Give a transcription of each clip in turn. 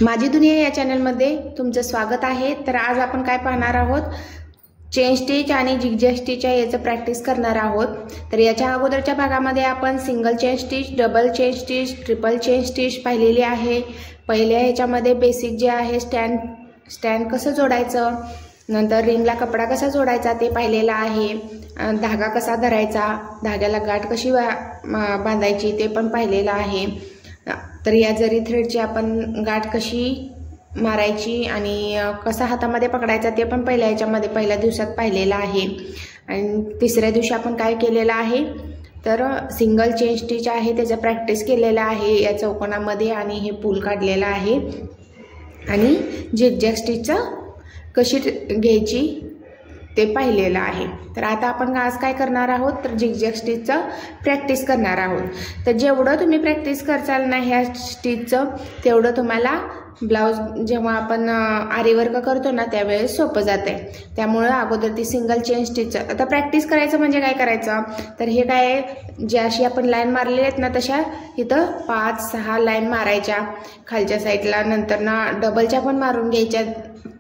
माझी दुनिया या चॅनलमध्ये तुमचं स्वागत आहे। तर आज आपण काय पाहणार आहोत, चेन स्टिच आणि झिगझॅग स्टिच याचं प्रॅक्टिस करणार आहोत। तर याच्या अगोदरच्या भागामध्ये आपण single chain stitch, double chain stitch, triple chain stitch पाहिलेली आहे। पहिल्या ह्याच्यामध्ये बेसिक जे आहे स्टँड कसं जोडायचं, नंतर रिंगला कपडा कसा जोडायचा ते पाहिलेला आहे। धागा कसा धरायचा, धाग्याला गाठ कशी बांधायची ते पण पाहिलेलं आहे। तर या जरी थ्रेडची आपण गाठ कशी मारायची आणि कसा हातामध्ये पकडायचा ते पण पहिल्या दिवसात पाहिलेलं आहे। आणि तिसऱ्या दिवशी आपण काय केलेलं आहे, तर सिंगल चेन स्टिच आहे त्याचं प्रॅक्टिस केलेलं आहे या चौकोनामध्ये, आणि हे पूल काढलेलं आहे। आणि झिगझॅग स्टिचचं कशी घ्यायची ते पाहिलेलं आहे। तर आता आपण आज काय करणार आहोत, तर झिगझॅग स्टिचचं प्रॅक्टिस करणार आहोत। तर जेवढं तुम्ही प्रॅक्टिस करचाल ना ह्या स्टिचचं, तेवढं तुम्हाला ब्लाउज जेव्हा आपण आरी वर्क करतो ना त्यावेळेस सोपं जाते। त्यामुळे अगोदर ती सिंगल चेन स्टिचचं आता प्रॅक्टिस करायचं म्हणजे काय करायचं, तर हे काय जे अशी आपण लाईन मारलेली आहेत ना तशा इथं 5-6 लाईन मारायच्या खालच्या साईडला, नंतर ना डबलच्या पण मारून घ्यायच्या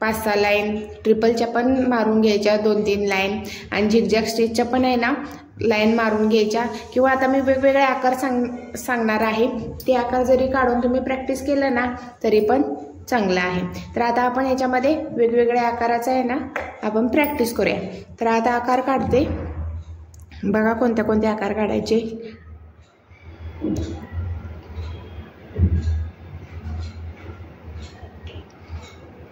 5-6 लाईन, ट्रिपलच्या पण मारून घ्यायच्या 2-3 लाईन, आणि झिगझॅग स्टिचच्या पण आहे ना लाईन मारून घ्यायच्या। किंवा आता मी वेगवेगळे आकार सांगणार आहे, ते आकार जरी काढून तुम्ही प्रॅक्टिस केलं ना तरी पण चांगलं आहे। तर आता आपण याच्यामध्ये वेगवेगळ्या आकाराचा आहे ना आपण प्रॅक्टिस करूया। तर आता आकार काढते, बघा कोणत्या कोणते आकार काढायचे।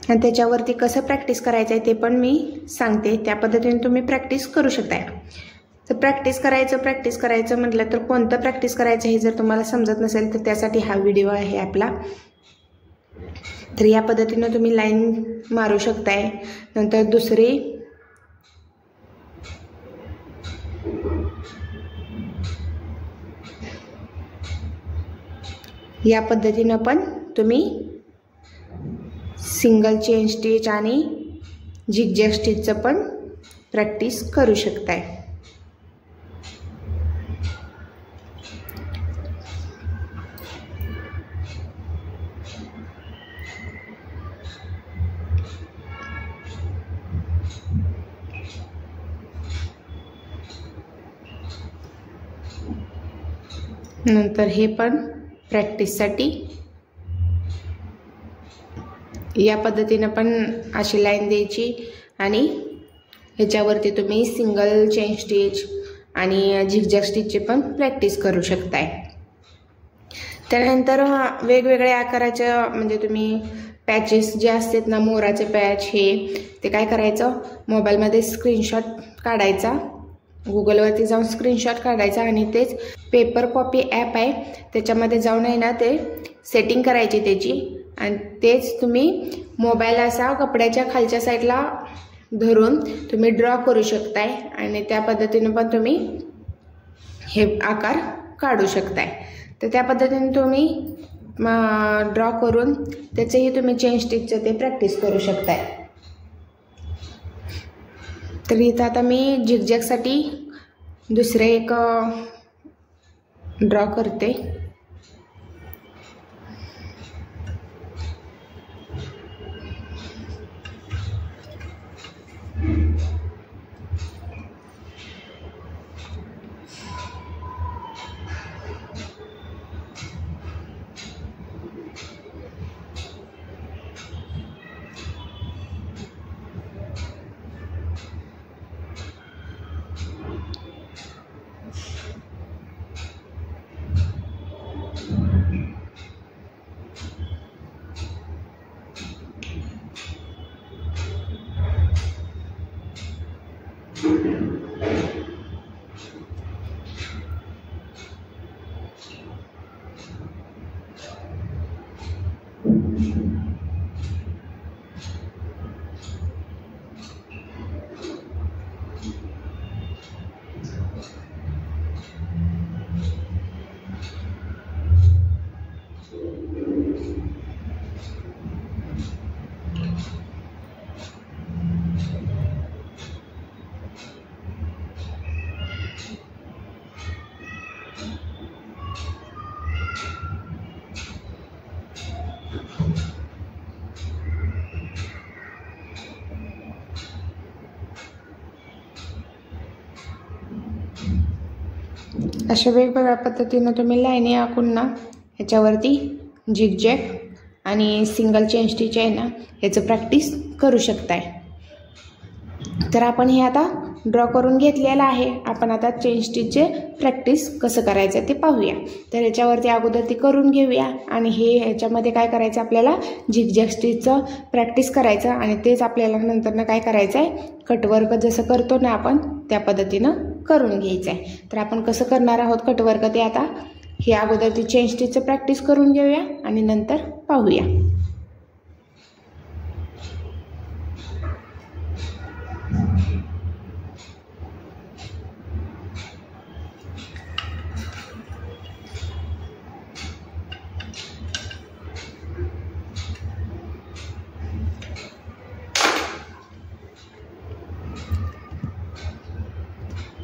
आणि त्याच्यावरती कसं प्रॅक्टिस करायचं आहे ते पण मी सांगते, त्या पद्धतीने तुम्ही प्रॅक्टिस करू शकताय। तर प्रॅक्टिस करायचं म्हटलं तर कोणतं प्रॅक्टिस करायचं हे जर तुम्हाला समजत नसेल तर त्यासाठी हा व्हिडिओ आहे आपला। तर या पद्धतीने तुम्ही लाईन मारू शकताय, नंतर दुसरी या पद्धतीने पण तुम्ही सिंगल चेन स्टिच आणि झिगझॅग स्टिचचं पण प्रॅक्टिस करू शकताय। नंतर हे पण प्रॅक्टिससाठी या पद्धतीने पण अशी लाईन द्यायची, आणि ह्याच्यावरती तुम्ही सिंगल चेन स्टिच आणि झिगझॅग स्टिचची पण प्रॅक्टिस करू शकताय। त्यानंतर वेगवेगळ्या आकाराच्या म्हणजे तुम्ही पॅचेस जे असतात ना, मोराचे पॅच ते काय करायचं, मोबाईलमध्ये स्क्रीनशॉट काढायचा, गुगलवरती जाऊन स्क्रीनशॉट काढायचा, आणि तेच पेपर कॉपी ॲप आहे त्याच्यामध्ये जाऊन आहे ना ते सेटिंग करायची त्याची, आणि तेच तुम्ही मोबाईल असा कपड्याच्या खालच्या साईडला धरून तुम्ही ड्रॉ करू शकताय, आणि त्या पद्धतीने पण तुम्ही हे आकार काढू शकताय। तर त्या पद्धतीने तुम्ही ड्रॉ करून त्याचेही तुम्ही चेन स्टिचचं ते प्रॅक्टिस करू शकताय। तर इथं आता मी झिगझॅगसाठी दुसरे एक ड्रॉ करते। अशा वेगवेगळ्या पद्धतीनं तुम्ही लाईनी आखून ना ह्याच्यावरती झिगझॅग आणि सिंगल चेन स्टिच आहे ना याचं प्रॅक्टिस करू शकताय। तर आपण हे आता ड्रॉ करून घेतलेलं आहे। आपण आता चेन स्टिचचे प्रॅक्टिस कसं करायचं ते पाहूया। तर याच्यावरती अगोदर ती करून घेऊया आणि ह्याच्यामध्ये काय करायचं आपल्याला झिगझॅग स्टिचचं प्रॅक्टिस करायचं आणि तेच आपल्याला नंतरनं काय करायचं आहे कटवर्क जसं करतो ना आपण त्या पद्धतीनं करून घ्यायचं आहे। तर आपण कसं करणार आहोत कटवर्क ते आता हे अगोदर ती चेन स्टिचचं प्रॅक्टिस करून घेऊया आणि नंतर पाहूया।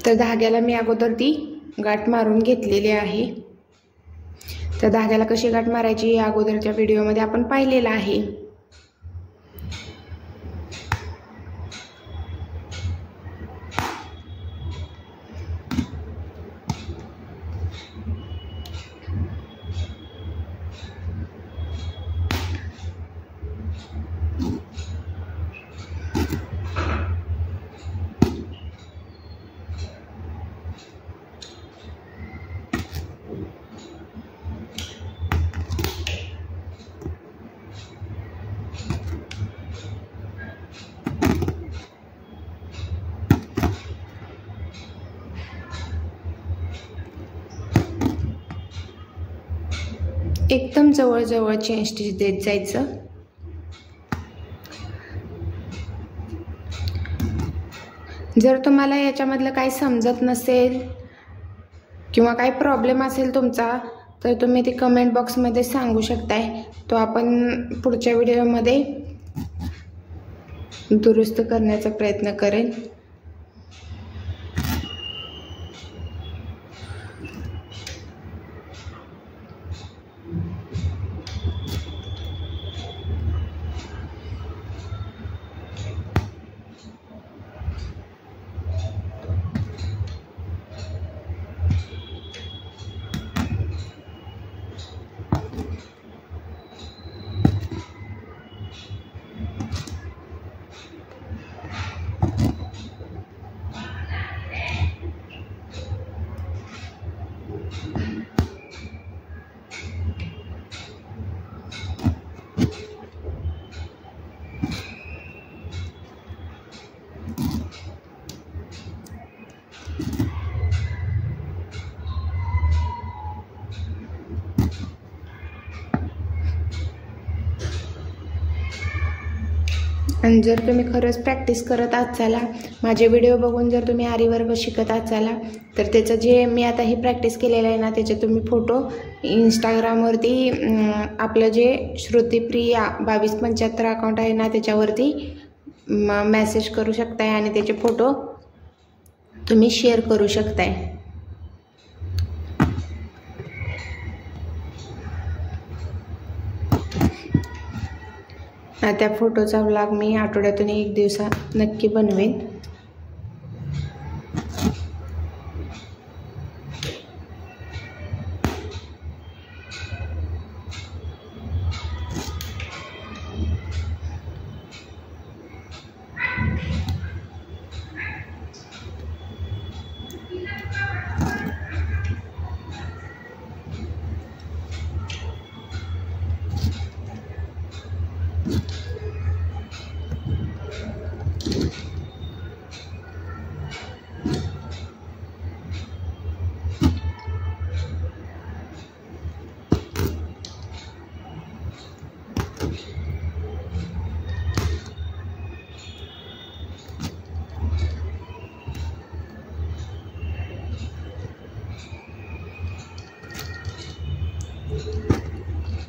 तर धाग्याला मी अगोदर ती गाठ मारून घेतलेली आहे। तर धाग्याला कशी गाठ मारायची या अगोदरच्या व्हिडिओमध्ये आपण पाहिलेलं आहे। एकदम जवळ चेन स्टिच देत जायचं। जर तुम्हाला याच्यामधलं काही समजत नसेल किंवा काही प्रॉब्लेम असेल तुमचा तर तुम्ही ते कमेंट बॉक्समध्ये सांगू शकताय, तो आपण पुढच्या व्हिडिओमध्ये दुरुस्त करण्याचा प्रयत्न करेन। आणि जर तुम्ही खरंच प्रॅक्टिस करत असाला, माझे व्हिडिओ बघून जर तुम्ही आरी वर्क शिकत असाला तर त्याचं जे मी आता ही प्रॅक्टिस केलेलं आहे ना त्याचे तुम्ही फोटो इंस्टाग्रामवरती आपलं जे श्रुतिप्रिया 2275 अकाउंट आहे ना त्याच्यावरती मेसेज करू शकताय आणि त्याचे फोटो तुम्ही शेअर करू शकताय। त्या फोटोचा व्लॉग मी आठवड्यातून 1 दिवस नक्की बनवेन।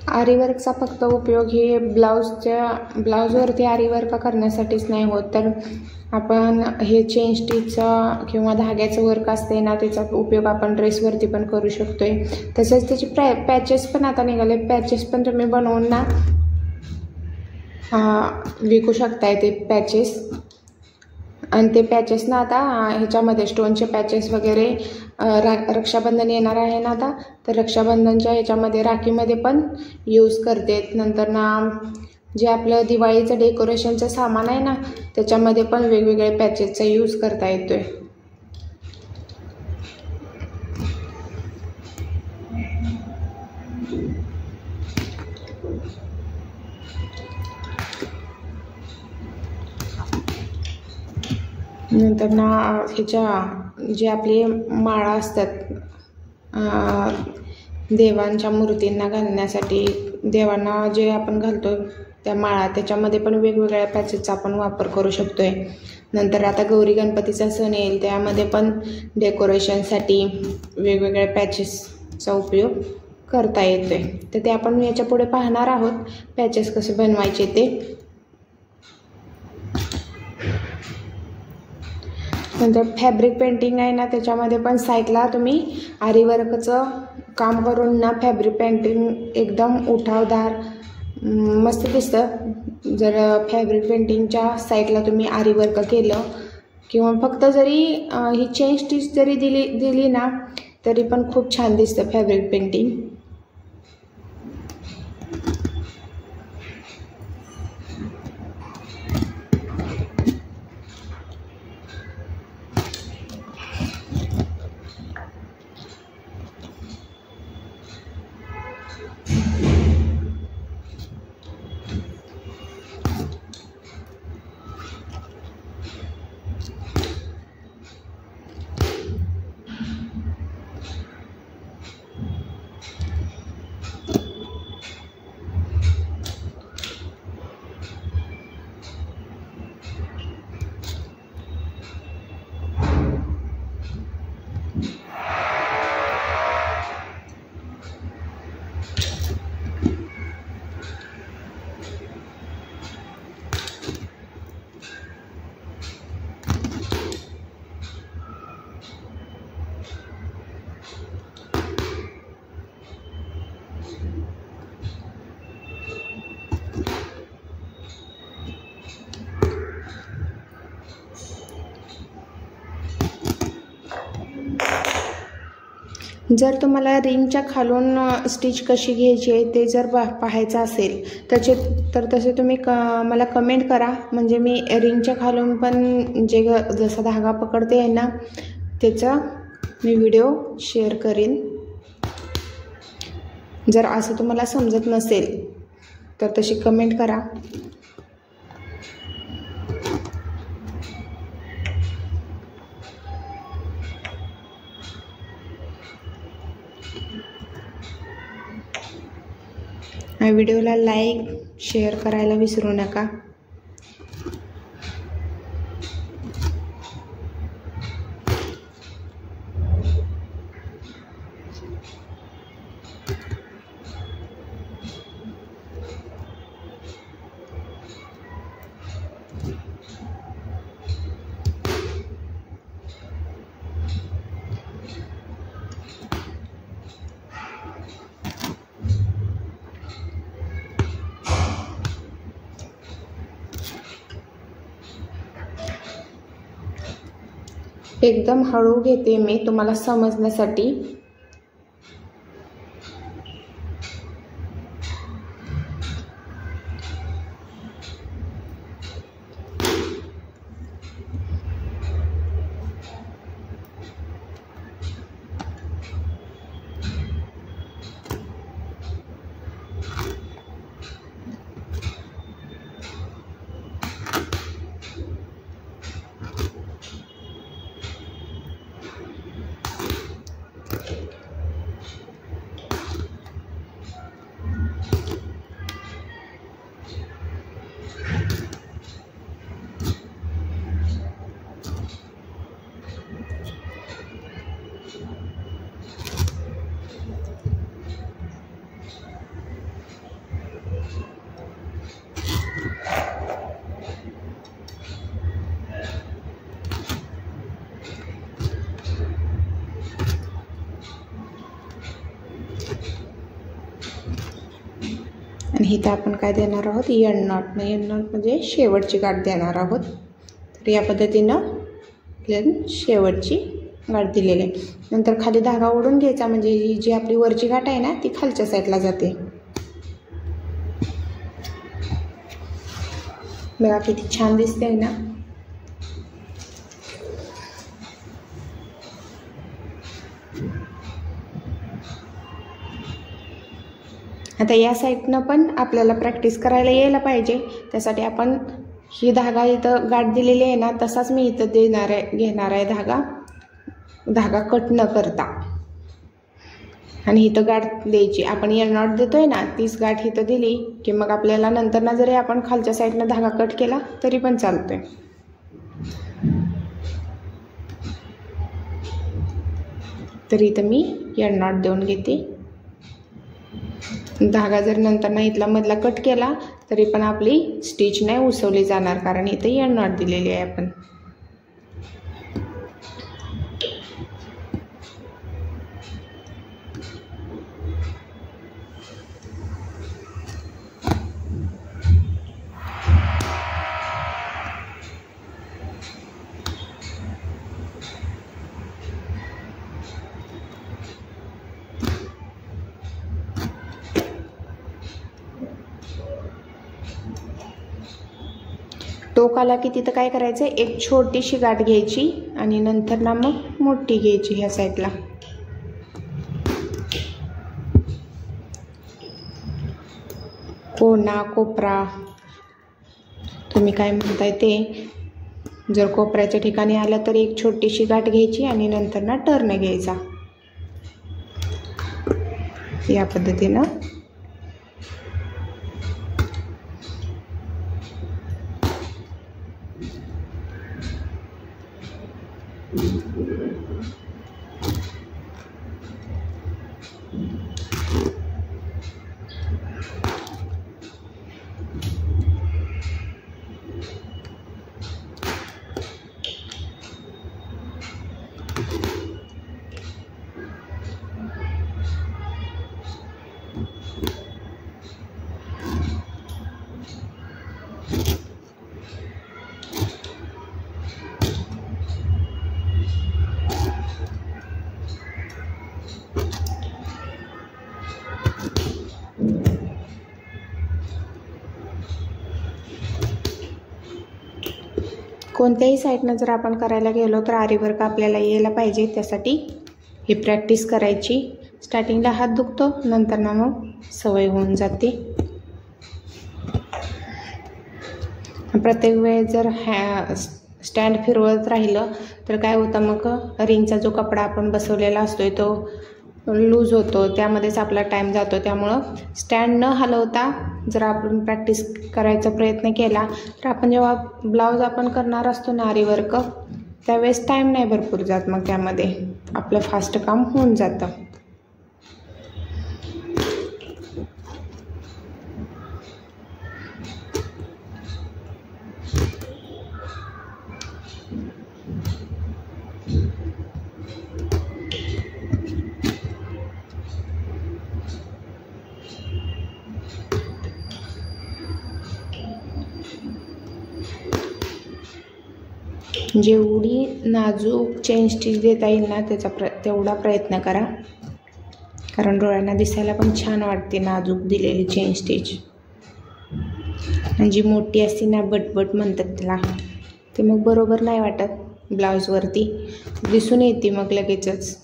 आरी वर्कचा फक्त उपयोग हे ब्लाउजवरती आरी वर्क करण्यासाठीच नाही होत, तर आपण हे चेन स्टिचचा किंवा धाग्याचं वर्क असते ना त्याचा उपयोग आपण ड्रेसवरती पण करू शकतोय। तसेच त्याचे पॅचेस पण आता निघाले, पॅचेस पण तुम्ही बनवून ना विकू शकताय ते पॅचेस। आणि ते पॅचेस ना आता ह्याच्यामध्ये स्टोनचे पॅचेस वगैरे रक्षाबंधन येणार आहे ना आता, तर रक्षाबंधनच्या ह्याच्यामध्ये राखीमध्ये पण यूज करते. नंतर ना जे आपलं दिवाळीचं डेकोरेशनचं सामान आहे ना, त्याच्यामध्ये पण वेगवेगळे पॅचेसचा यूज करता येतोय. नंतर ना ह्याच्या जे आपले माळा असतात देवांच्या मूर्तींना घालण्यासाठी, देवांना जे आपण घालतो त्या माळा, त्याच्यामध्ये पण वेगवेगळ्या पॅचेसचा आपण वापर करू शकतोय. नंतर आता गौरी गणपतीचा सण येईल, त्यामध्ये पण डेकोरेशनसाठी वेगवेगळ्या पॅचेसचा उपयोग करता येतोय. तर ते आपण याच्या पुढे पाहणार आहोत पॅचेस कसे बनवायचे ते. नंतर फॅब्रिक पेंटिंग आहे ना, त्याच्यामध्ये पण साईडला तुम्ही आरी वर्कचं काम करून ना फॅब्रिक पेंटिंग एकदम उठावदार मस्त दिसतं. जर फॅब्रिक पेंटिंगच्या साईडला तुम्ही आरी वर्क केलं किंवा फक्त जरी ही चेन स्टिच जरी दिली ना, तरी पण खूप छान दिसतं फॅब्रिक पेंटिंग. जर तुम्हाला रिंगच्या खालून स्टिच कशी घ्यायची आहे ते जर पाहायचं असेल तर तसे तुम्ही मला कमेंट करा. म्हणजे मी रिंगच्या खालून पण जसा धागा पकडते आहे ना, त्याचा मी व्हिडिओ शेअर करीन. जर असं तुम्हाला समजत नसेल तर तशी कमेंट करा. व्हिडिओला लाईक शेअर करायला विसरू नका. एकदम हळू घेते मी तुम्हाला समजण्यासाठी. आणि इथं आपण काय देणार आहोत, एंड नॉट. एंड नॉट म्हणजे शेवटची गाठ देणार आहोत. तर या पद्धतीनं शेवटची गाठ दिलेली आहे. नंतर खाली धागा ओढून घ्यायचा, म्हणजे ही जी आपली वरची गाठ आहे ना ती खालच्या साईडला जाते. बघा किती छान दिसते ना. आता या साईडनं पण आपल्याला प्रॅक्टिस करायला यायला पाहिजे. त्यासाठी आपण ही धागा इथं गाठ दिलेली आहे ना तसाच मी इथं घेणार आहे धागा कट न करता, आणि इथं गाठ द्यायची. आपण एंड नॉट देतोय ना तीच गाठ इथं दिली की मग आपल्याला नंतर ना जरी आपण खालच्या साईडनं धागा कट केला तरी पण चालतोय. तर इथं मी एंड नॉट देऊन घेते. धागा जर नंतर ना इथला मधला कट केला तरी पण आपली स्टिच नाही उसवली जाणार, कारण इथे एंड नॉट दिलेली आहे आपण. टोक आला की तिथं काय करायचं, एक छोटीशी गाठ घ्यायची आणि नंतर ना मग मोठी घ्यायची ह्या साईडला. कोना कोपरा तुम्ही काय म्हणताय ते, जर कोपऱ्याच्या ठिकाणी आलं तर एक छोटीशी गाठ घ्यायची आणि नंतर ना टर्न घ्यायचा. या पद्धतीनं कोणत्याही साईडनं जर आपण करायला गेलो तर आरी वर्क आपल्याला यायला पाहिजे. त्यासाठी ही प्रॅक्टिस करायची. स्टार्टिंगला हात दुखतो, नंतर ना मग सवय होऊन जाते. प्रत्येक वेळेस जर स्टँड फिरवत राहिलं तर काय होतं, मग रिंगचा जो कपडा आपण बसवलेला असतोय तो लूज होतो, त्यामध्येच आपला टाईम जातो. त्यामुळं स्टँड न हलवता जर आपण प्रॅक्टिस करायचा प्रयत्न केला तर आपण जेव्हा ब्लाऊज आपण करणार असतो ना आरी वर्क, त्यावेळेस टाईम नाही भरपूर जात, मग त्यामध्ये आपलं फास्ट काम होऊन जातं. जेवढी नाजूक चेन स्टिच देता येईल ना तेवढा प्रयत्न करा, कारण डोळ्यांना दिसायला पण छान वाटते नाजूक दिलेली चेन स्टिच. जी मोठी असते ना बटबट म्हणतात त्याला, ते मग बरोबर नाही वाटत ब्लाऊजवरती, दिसून येते मग लगेचच.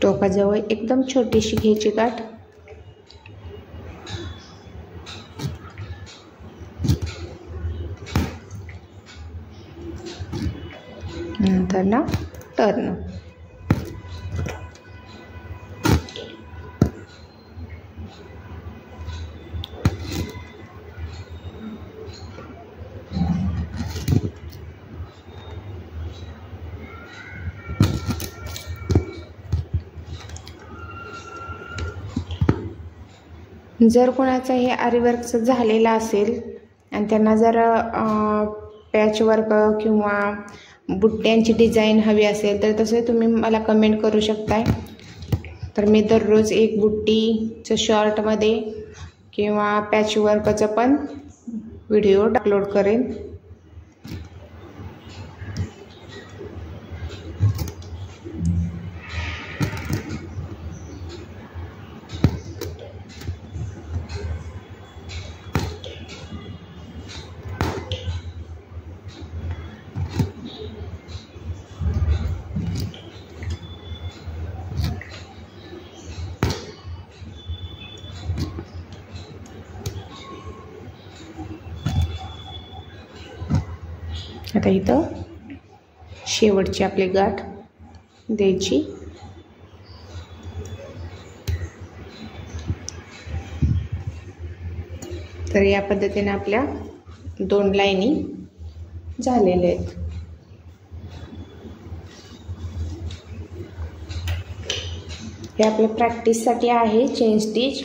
टोकाजवळ एकदम छोटीशी घ्यायची गाठ. नंतर ना टर्न. जर कोणाचं हे आरीवर्कचं झालेलं असेल आणि त्यांना जर पॅचवर्क किंवा बुट्ट्यांची डिझाईन हवी असेल तर तसे तुम्ही मला कमेंट करू शकताय. तर मी दररोज एक बुट्टीचं शॉर्टमध्ये किंवा पॅचवर्कचं पण व्हिडिओ अपलोड करेन. आता इथं शेवटची आपली गाठ द्यायची. तर या पद्धतीने आपल्या 2 लाईनी झालेल्या आहेत. हे आपल्या प्रॅक्टिससाठी आहे चेन स्टिच.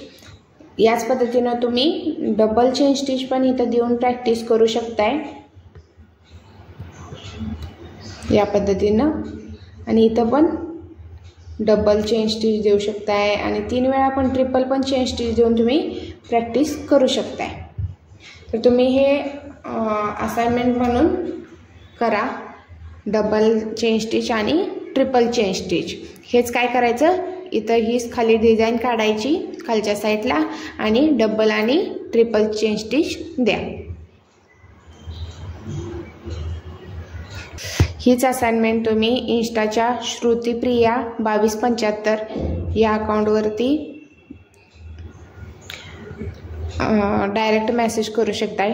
याच पद्धतीनं तुम्ही डबल चेन स्टिच पण इथं देऊन प्रॅक्टिस करू शकताय या पद्धतीनं. आणि इथं पण डबल चेन स्टिच देऊ शकताय आणि 3 वेळा पण ट्रिपल पण चेन स्टिच देऊन तुम्ही प्रॅक्टिस करू शकताय. तर तुम्ही हे असाइनमेंट म्हणून करा. डबल चेन स्टिच आणि ट्रिपल चेन स्टिच. हेच काय करायचं, इथं हीच खाली डिझाईन काढायची खालच्या साईडला आणि डबल आणि ट्रिपल चेन स्टिच द्या. हीच असाइनमेंट तुम्ही इंस्टाच्या श्रुतिप्रिया 2275 या अकाउंटवरती डायरेक्ट मेसेज करू शकताय.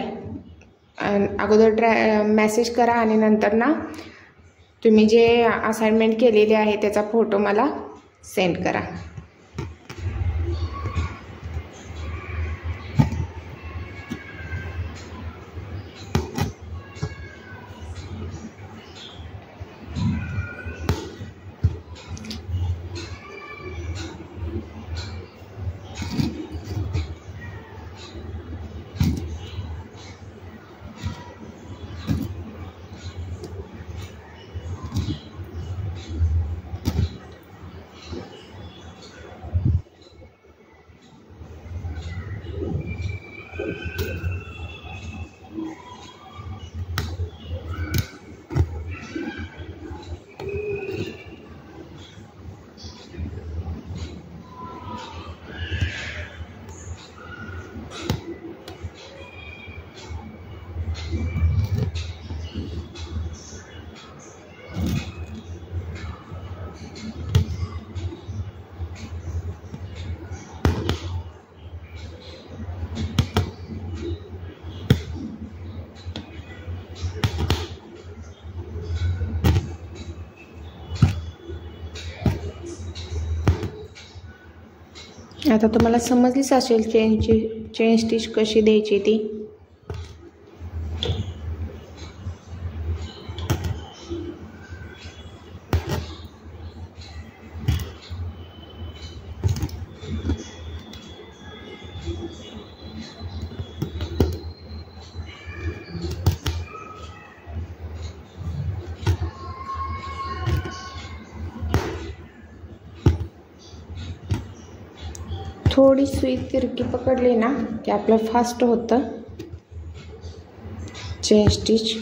अगोदर मेसेज करा आणि नंतर ना तुम्ही जे असाइनमेंट केलेले आहे त्याचा फोटो मला सेंड करा. आता तुम्हाला समजलीच असेल चेन स्टिच कशी द्यायची ती. थोडी सुई तिरकी पकडली ना की आपलं फास्ट होतं चेन स्टिच.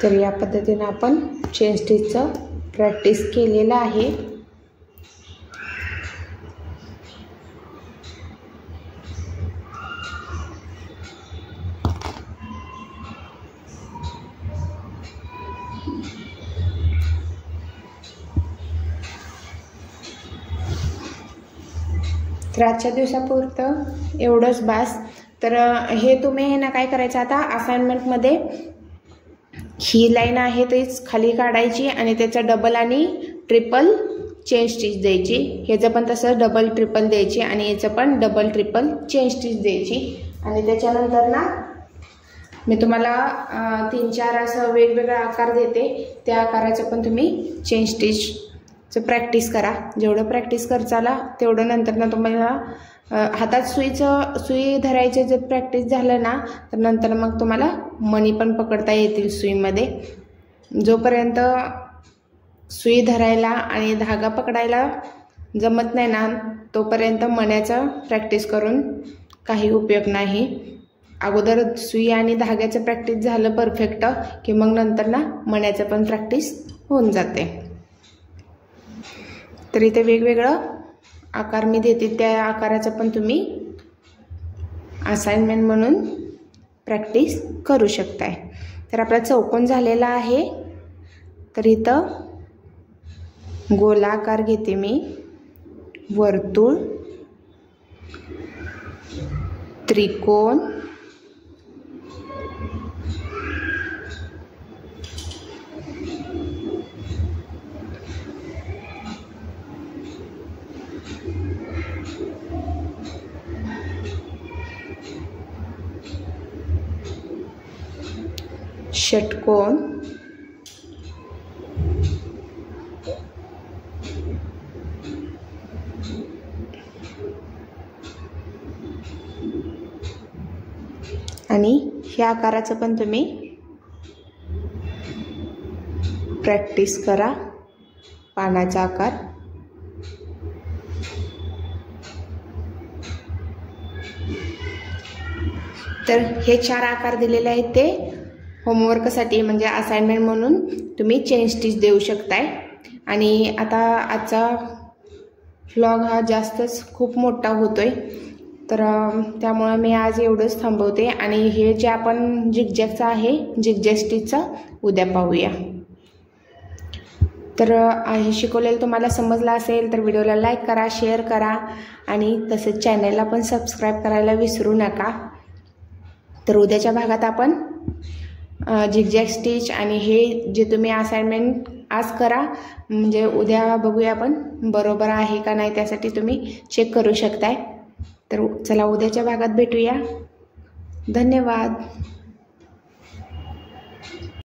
तर या पद्धतीने आपण चेन स्टिचचं प्रॅक्टिस केलेलं आहे। तर आजच्या दिवसापुरतं एवढंच बास। तर हे तुम्ही ना काय करायचं, आता असाइनमेंटमध्ये ही लाईन आहे तेच खाली काढायची आणि त्याचा डबल आणि ट्रिपल चेन स्टिच द्यायची। ह्याचं पण तसं डबल ट्रिपल द्यायची आणि याचं पण डबल ट्रिपल चेन स्टिच द्यायची। आणि त्याच्यानंतर ना मी तुम्हाला 3-4 असं वेगवेगळा आकार देते, त्या आकाराचं पण तुम्ही चेन स्टिचचं प्रॅक्टिस करा। जेवढं प्रॅक्टिस करचाला तेवढं नंतर ना तुम्हाला हातात सुई धरायचं जर प्रॅक्टिस झालं ना तर नंतर मग तुम्हाला मणी पण पकडता येतील सुईमध्ये। जोपर्यंत सुई धरायला आणि धागा पकडायला जमत नाही ना तोपर्यंत मण्याचं प्रॅक्टिस करून काही उपयोग नाही। अगोदर सुई आणि धाग्याचं प्रॅक्टिस झालं परफेक्ट की मग नंतर ना मण्याचं पण प्रॅक्टिस होऊन जाते। तर इथे वेगवेगळं आकार मी देते, त्या आकाराचं पण तुम्ही असाइनमेंट म्हणून प्रॅक्टिस करू शकताय। तर आपला चौकोन झालेला आहे। तर इथं गोलाकार घेते मी, वर्तुळ, त्रिकोण, षटकोन, आणि ह्या आकाराचं पण तुम्ही प्रॅक्टिस करा, पानाचा आकार। तर हे 4 आकार दिलेले आहेत ते होमवर्कसाठी म्हणजे असाइनमेंट म्हणून तुम्ही चेन स्टिच देऊ शकताय। आणि आता आजचा व्लॉग हा जास्तच खूप मोठा होतोय, तर त्यामुळे मी आज एवढंच थांबवते। आणि हे जे आपण झिगझॅगचं आहे झिगझॅग स्टिचचा उद्या पाहूया। तर हे शिकवलेलं तुम्हाला समजलं असेल तर व्हिडिओला लाईक करा, शेअर करा आणि तसेच चॅनलला पण सबस्क्राईब करायला विसरू नका। तर उद्याच्या भागात आपण झिगझॅग स्टिच आणि हे जे तुम्ही असाइनमेंट आज करा, म्हणजे उद्या बघूया आपण बरोबर आहे का नाही, त्यासाठी तुम्ही चेक करू शकताय। तर चला उद्याच्या भागात भेटूया। धन्यवाद।